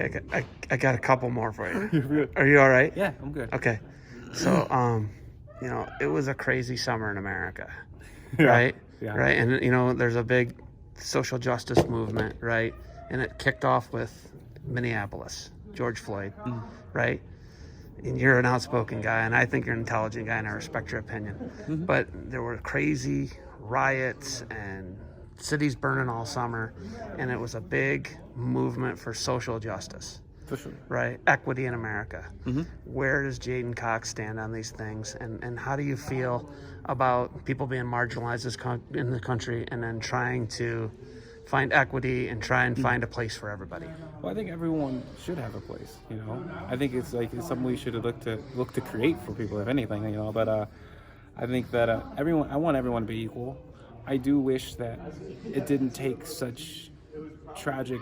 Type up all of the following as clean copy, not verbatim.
I got a couple more for you. You're good. Are you all right? Yeah, I'm good. Okay. So, it was a crazy summer in America, Yeah. right? Yeah. Right. And, there's a big social justice movement, right? And it kicked off with Minneapolis, George Floyd, right? And you're an outspoken guy, and I think you're an intelligent guy, and I respect your opinion. But there were crazy riots and cities burning all summer, and it was a big movement for social justice. For sure. Right, equity in America. Where does Jaden Cox stand on these things, and how do you feel about people being marginalized in the country, and then trying to find equity and try and find a place for everybody? Well, I think everyone should have a place. I think it's something we should look to create for people, if anything. But I think that I want everyone to be equal. I do wish that it didn't take such tragic,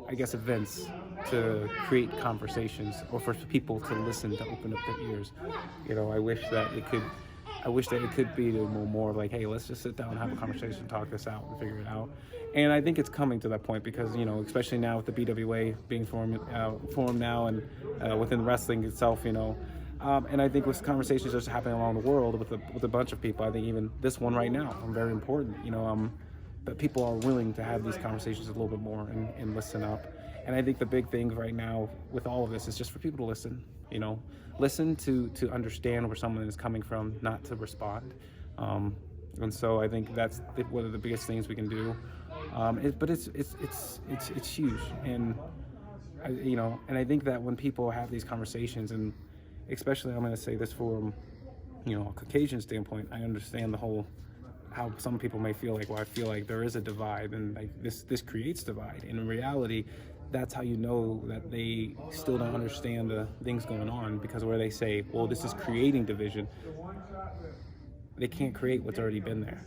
I guess, events to create conversations, or for people to listen, to open up their ears. I wish that it could be more like, hey, let's just sit down and have a conversation, talk this out, and figure it out. And I think it's coming to that point because, especially now with the BWA being formed now, and within wrestling itself, and I think with conversations just happening around the world with a bunch of people, I think even this one right now, very important. That people are willing to have these conversations a little bit more and listen up. And I think the big thing right now with all of this is just for people to listen, listen to understand where someone is coming from, not to respond. And so I think that's one of the biggest things we can do. But it's huge. And, and I think that when people have these conversations, and especially I'm going to say this from, a Caucasian standpoint, I understand how some people may feel like, well, I feel like there is a divide, and like this creates divide. And in reality, that's how you know that they still don't understand the things going on, because where they say, well, this is creating division, they can't create what's already been there.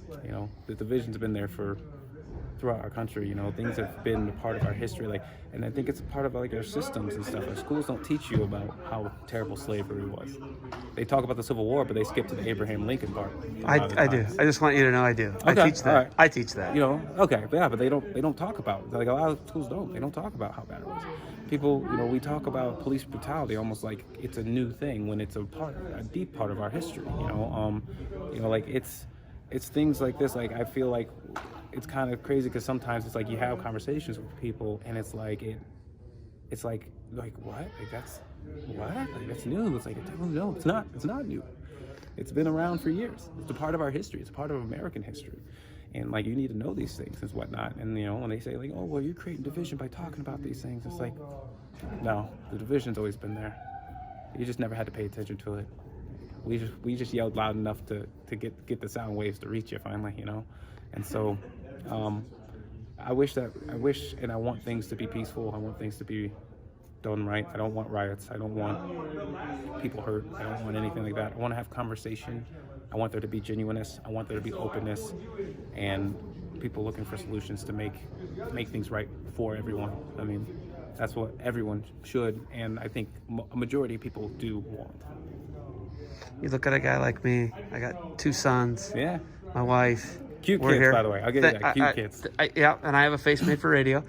The division's been there throughout our country. Things have been a part of our history, and I think it's a part of our systems and stuff. Our schools don't teach you about how terrible slavery was. They talk about the Civil War, but they skip to the Abraham Lincoln part. I do. I just want you to know I do. Okay, I teach that. right. I teach that. Okay, but they don't talk about it. Like a lot of schools don't. They don't talk about how bad it was. People, we talk about police brutality almost like it's a new thing, when it's a deep part of our history. It's things like this. Like, I feel like it's kind of crazy because sometimes it's like you have conversations with people and it's like what? Like, that's what? Like, that's new. It's like, no, it's not new. It's been around for years. It's a part of our history. It's a part of American history. And you need to know these things and whatnot. And when they say oh, well, you're creating division by talking about these things, it's like, no, the division's always been there. You just never had to pay attention to it. We just yelled loud enough to get the sound waves to reach you finally, And so I wish and I want things to be peaceful. I want things to be done right. I don't want riots. I don't want people hurt. I don't want anything like that. I want to have conversation. I want there to be genuineness. I want there to be openness, and people looking for solutions to make things right for everyone. I mean, that's what everyone should, and I think a majority of people do want. You look at a guy like me. I got 2 sons. Yeah. My wife. Cute We're kids, here. by the way. I'll give you that. Cute kids. Yeah, and I have a face made for radio.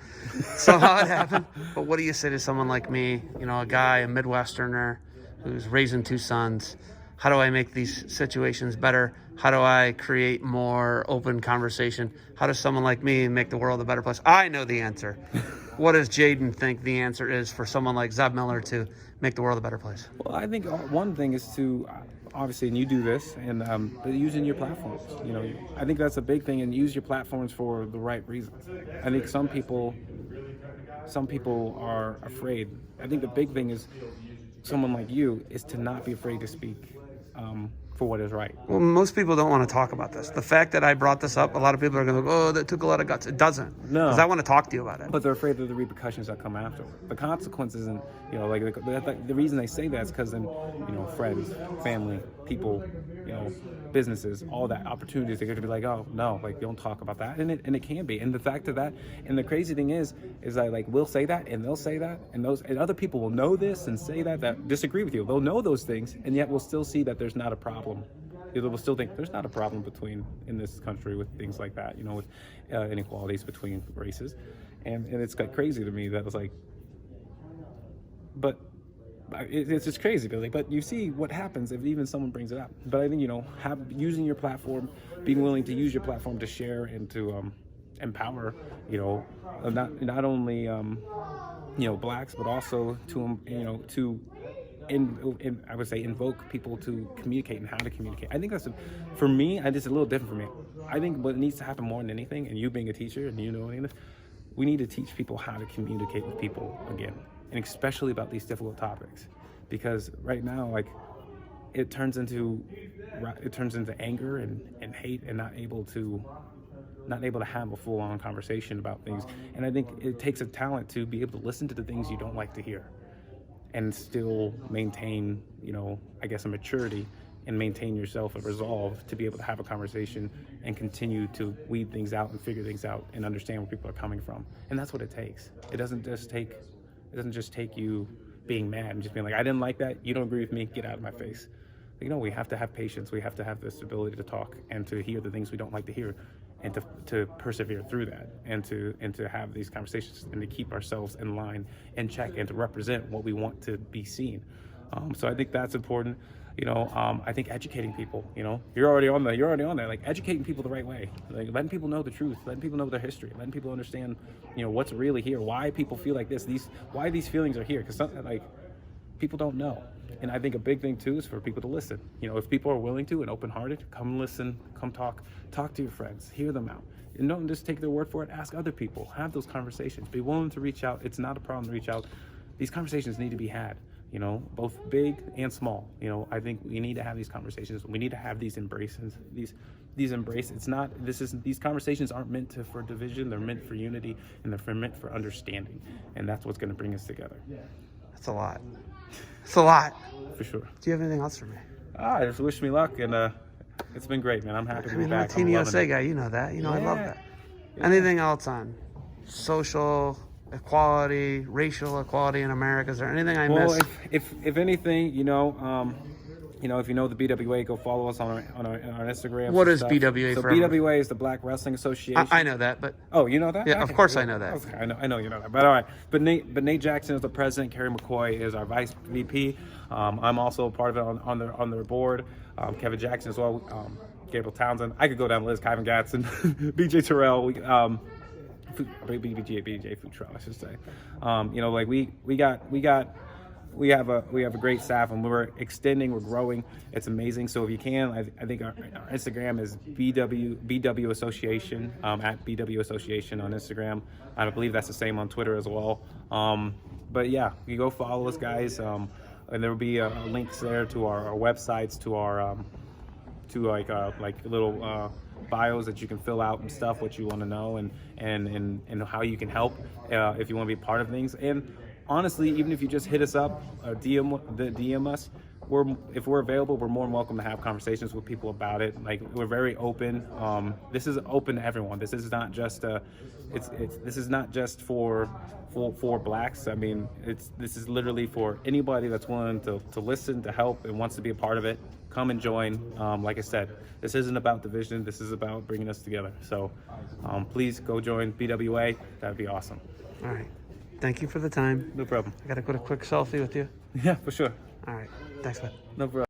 So how it happened. But what do you say to someone like me, a guy, a Midwesterner, who's raising 2 sons? How do I make these situations better? How do I create more open conversation? How does someone like me make the world a better place? I know the answer. What does Jaden think the answer is for someone like Zeb Miller to make the world a better place? Well, I think one thing is to, obviously, and you do this, and using your platforms. I think that's a big thing, and use your platforms for the right reasons. I think some people are afraid. I think the big thing is someone like you is to not be afraid to speak for what is right. Well, most people don't want to talk about this. The fact that I brought this up, a lot of people are going to go, oh, that took a lot of guts. It doesn't. No. Because I want to talk to you about it. But they're afraid of the repercussions that come after. The consequences, and the reason they say that is because then, friends, family, people, businesses, all that opportunities, they're going to be like, oh no, don't talk about that, and it can be. And the fact of that, and the crazy thing is that we'll say that, and they'll say that, and other people will know this and say that disagree with you. They'll know those things, and yet we'll still see that there's not a problem. We'll still think there's not a problem in this country with things like that, with inequalities between races. and it's like crazy to me that it's like, but it's just crazy. But you see what happens if even someone brings it up. But I think, using your platform, being willing to use your platform to share and to empower, not only blacks, but also to I would say invoke people to communicate and how to communicate. I think for me, it's a little different for me. I think what needs to happen more than anything, and you being a teacher and this, we need to teach people how to communicate with people again, and especially about these difficult topics, because right now, like, it turns into anger and hate, and not able to have a full-on conversation about things. And I think it takes a talent to be able to listen to the things you don't like to hear, and still maintain, a maturity, and maintain yourself a resolve to be able to have a conversation and continue to weed things out and figure things out and understand where people are coming from. And that's what it takes. It doesn't just take you being mad and just being like, I didn't like that, you don't agree with me, get out of my face. We have to have patience. We have to have this ability to talk and to hear the things we don't like to hear, and to persevere through that, and to have these conversations, and to keep ourselves in line and check, and to represent what we want to be seen. So I think that's important. I think educating people, you're already on there, like educating people the right way, like letting people know the truth, letting people know their history, letting people understand, what's really here, why people feel like this, why these feelings are here, because people don't know. And I think a big thing too is for people to listen. If people are willing to and open-hearted, come listen, come talk to your friends, hear them out. And don't just take their word for it, ask other people, have those conversations, be willing to reach out. It's not a problem to reach out. These conversations need to be had, both big and small. I think we need to have these conversations. We need to have these embraces, these embrace. These conversations aren't meant for division, they're meant for unity, and they're meant for understanding. And that's what's gonna bring us together. That's a lot. It's a lot. For sure. Do you have anything else for me? Just wish me luck, and it's been great, man. I'm happy to be back. I'm a Team USA guy, you know that. I love that. Yeah. Anything else on social equality, racial equality in America? Is there anything I missed? Well, if anything, if you know the BWA, go follow us on our Instagram. What is BWA? So BWA is the Black Wrestling Association. I know that, but you know that? Yeah, okay. Of course I know that. Okay, I know you know that. But all right. But Nate Jackson is the president. Kerry McCoy is our vice VP. I'm also a part of it on their board. Kevin Jackson as well. Gabriel Townsend. I could go down the list. Kyvan Gatson, BJ Terrell. BJ Futrell, I should say. We have a great staff, and we're extending, we're growing. It's amazing. So if you can, I think our Instagram is BW Association, at BW Association on Instagram. I believe that's the same on Twitter as well. But yeah, you go follow us, guys. And there will be links there to our websites, to our little bios that you can fill out and stuff, what you want to know, and how you can help if you want to be part of things. And honestly, even if you just hit us up, DM us, if we're available, we're more than welcome to have conversations with people about it. Like, we're very open. This is open to everyone. This is not just this is not just for blacks. I mean, this is literally for anybody that's willing to listen, to help, and wants to be a part of it. Come and join. Like I said, this isn't about division. This is about bringing us together. So please go join BWA. That'd be awesome. All right. Thank you for the time. No problem. I got to go to a quick selfie with you. Yeah, for sure. All right. Thanks, man. No problem.